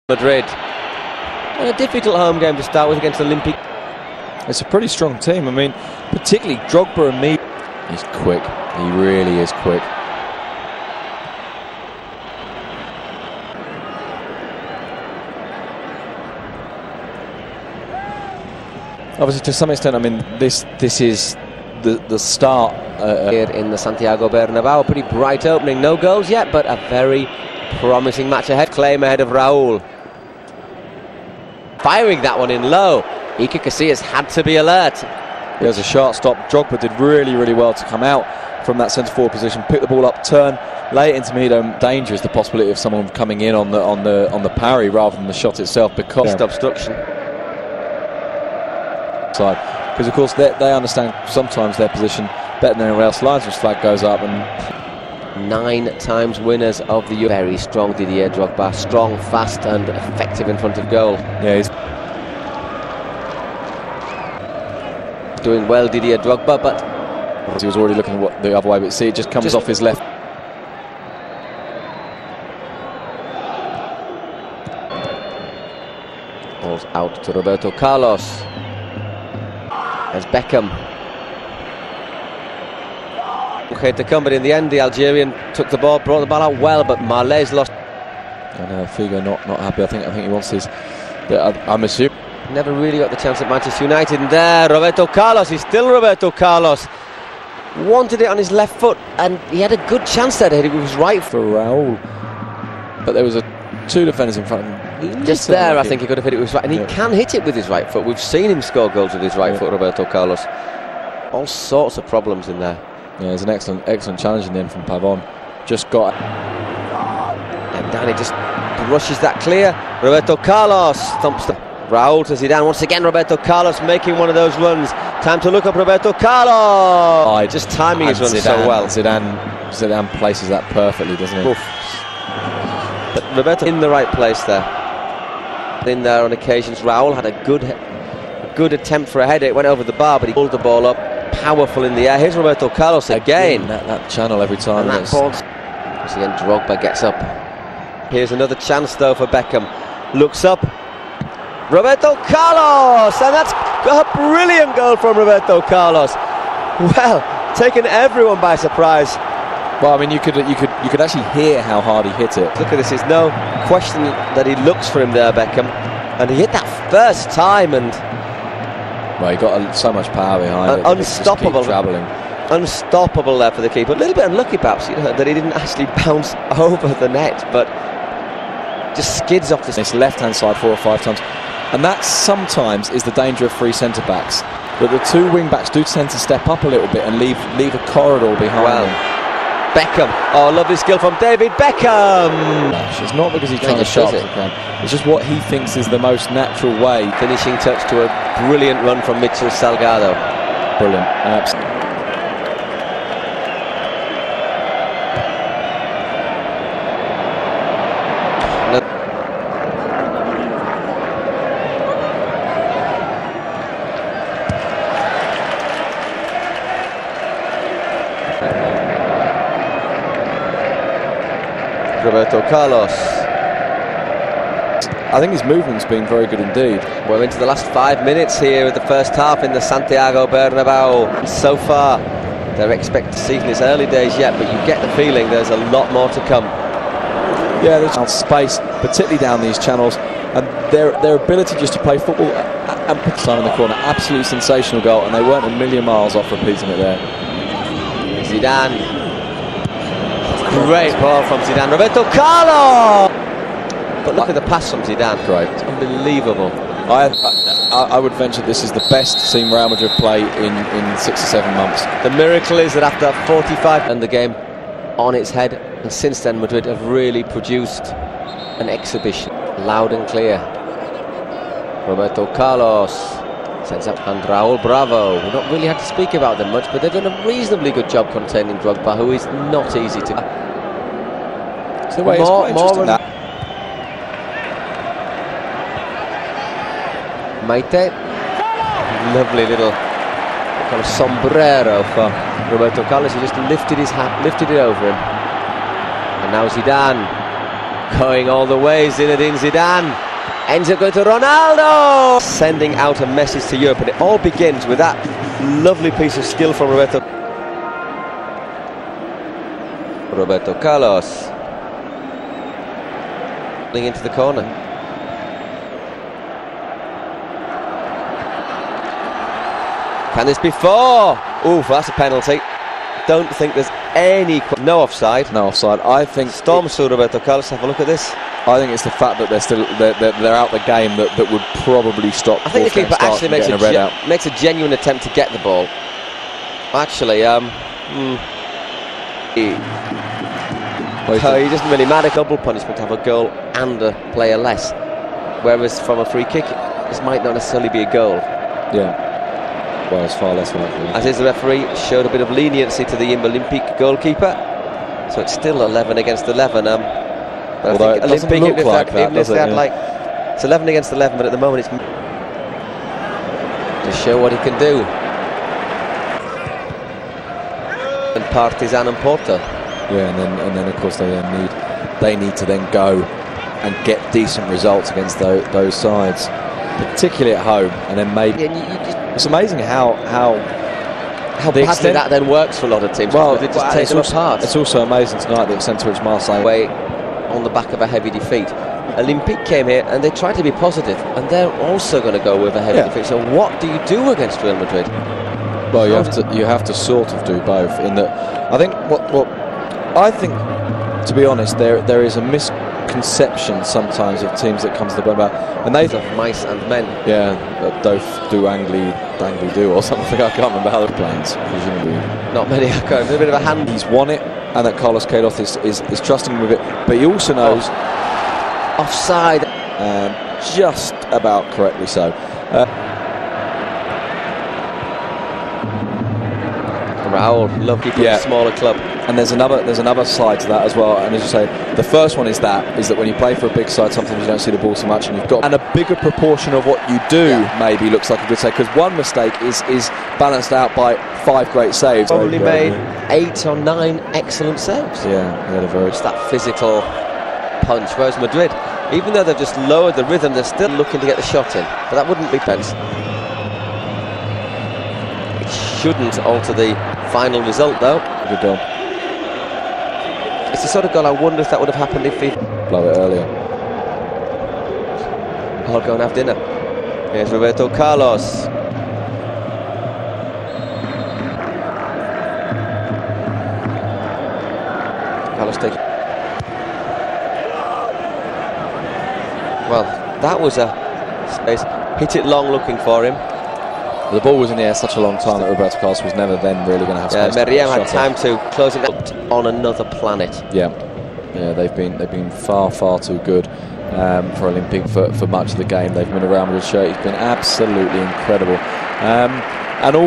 Madrid. And a difficult home game to start with against Olympic. It's a pretty strong team. I mean, particularly Drogba and me. He's quick. He really is quick. Obviously, to some extent, I mean, this is the start Here in the Santiago Bernabéu. Pretty bright opening. No goals yet, but a very promising match ahead. Claim ahead of Raúl. Firing that one in low. Iker Casillas had to be alert. He has a sharp stop. Drogba did really well to come out from that centre forward position, pick the ball up, turn, lay it into mid. Danger is the possibility of someone coming in on the parry rather than the shot itself, because Obstruction. Because of course they understand sometimes their position better than anyone else. Linesman's flag goes up, and 9 times winners of the very strong Didier Drogba, strong, fast and effective in front of goal. Yeah, he's doing well, Didier Drogba, but he was already looking the other way, but see, it just comes off his left. Ball's out to Roberto Carlos. There's Beckham. Okay to come, but in the end the Algerian took the ball, brought the ball out well, but Marseille's lost. And Figo not happy. I think he wants his. I'm assuming. Never really got the chance at Manchester United, and there Roberto Carlos. He's still Roberto Carlos. Wanted it on his left foot, and he had a good chance there to hit it with his right foot. For Raúl, but there was two defenders in front of him. Just there, I think he could have hit it with his right, and he can hit it with his right foot. We've seen him score goals with his right foot, Roberto Carlos. All sorts of problems in there. Yeah, it's an excellent challenge in the end from Pavon. Just got, and Danny just brushes that clear. Roberto Carlos thumps the Raúl to Zidane. Once again, Roberto Carlos making one of those runs. Time to look up Roberto Carlos. Just timing his run so well. Zidane places that perfectly, doesn't he? Oof. But Roberto in the right place there. In there on occasions. Raúl had a good attempt for a header. It went over the bar, but he pulled the ball up. Powerful in the air. Here's Roberto Carlos again. That channel every time. And that ball. Once again, Drogba gets up. Here's another chance though for Beckham. Looks up. Roberto Carlos, and that's a brilliant goal from Roberto Carlos. Well, taking everyone by surprise. Well, I mean, you could actually hear how hard he hit it. Look at this. There's no question that he looks for him there, Beckham, and he hit that first time, and well, he got so much power behind it. Unstoppable. Travelling. Unstoppable there for the keeper. A little bit unlucky, perhaps, that he didn't actually bounce over the net, but just skids off this left-hand side 4 or 5 times. And that sometimes is the danger of free centre-backs, that the two wing-backs do tend to step up a little bit and leave a corridor behind them. Beckham, oh, lovely skill from David Beckham. It's not because he's trying to sharp as he can. It's just what he thinks is the most natural way. Finishing touch to a brilliant run from Mitchell Salgado. Brilliant, absolutely. Roberto Carlos. I think his movement's been very good indeed. We're into the last 5 minutes here of the first half in the Santiago Bernabéu. So far, they're expecting to see in its early days yet, but you get the feeling there's a lot more to come. Yeah, there's space, particularly down these channels, and their ability just to play football and put time in the corner. Absolutely sensational goal, and they weren't a million miles off repeating it there. Zidane. Great ball from Zidane. Roberto Carlos! But look at the pass from Zidane. Great. It's unbelievable. I would venture this is the best seen Real Madrid play in 6 or 7 months. The miracle is that after 45 and the game on its head, and since then Madrid have really produced an exhibition. Loud and clear. Roberto Carlos sends up, and Raúl Bravo. We've not really had to speak about them much, but they've done a reasonably good job containing Drogba, who is not easy to. So the way it's quite interesting that. Maite. Lovely little kind of sombrero for Roberto Carlos. He just lifted his hat, lifted it over him. And now Zidane. Going all the way, Zinedine Zidane ends up going to Ronaldo, sending out a message to Europe, and it all begins with that lovely piece of skill from Roberto. Roberto Carlos into the corner. Can this be four? Oof, that's a penalty. Don't think there's any... No offside. No offside. I think... Storms through Roberto Carlos. Have a look at this. I think it's the fact that they're out the game that would probably stop. I think the keeper actually makes a genuine attempt to get the ball. Actually, he doesn't really matter. Double punishment to have a goal and a player less, whereas from a free kick, this might not necessarily be a goal. Yeah. Well, it's far less likely. As is the referee, showed a bit of leniency to the Olympique goalkeeper, so it's still 11 against 11. Although it doesn't look like that, does it? It's 11 against 11, but at the moment it's to show what he can do. And Partizan and Porto. Yeah, and then of course they need to then go and get decent results against those sides, particularly at home, and then maybe. It's amazing how badly that then works for a lot of teams. Well, they just take them apart. It's also amazing tonight the extent to which Marseille way on the back of a heavy defeat. Olympique came here and they tried to be positive, and they're also going to go with a heavy defeat. So what do you do against Real Madrid? Well, you have to sort of do both. In that, I think I think, to be honest, there is a misconception sometimes of teams that comes to the point about, and they of mice and men. Yeah, Dof do Angly do or something. I can't remember how they're playing. Presumably, not many. There's a bit of a hand. He's won it, and that Carlos Queiroz is trusting him with it, but he also knows offside, just about correctly so. Raul, lucky for a smaller club. And there's another side to that as well. And as you say, the first one is that when you play for a big side, sometimes you don't see the ball so much, and you've got a bigger proportion of what you do maybe looks like a good save, because one mistake is balanced out by 5 great saves. Probably made 8 or 9 excellent saves. Yeah, he had a very... It's that physical punch. Whereas Madrid, even though they've just lowered the rhythm, they're still looking to get the shot in. But that wouldn't be Pence. It shouldn't alter the final result, though. Good goal. It's the sort of goal I wonder if that would have happened if he... Blow it earlier. I'll go and have dinner. Here's Roberto Carlos. Carlos taking... Well, that was a space. Hit it long looking for him. The ball was in the air such a long time that Roberto Carlos was never then really going to have space. Meriem had time to close it out on another planet. Yeah, they've been far too good for Olympique for much of the game. They've been around with a shirt. It's been absolutely incredible, and all.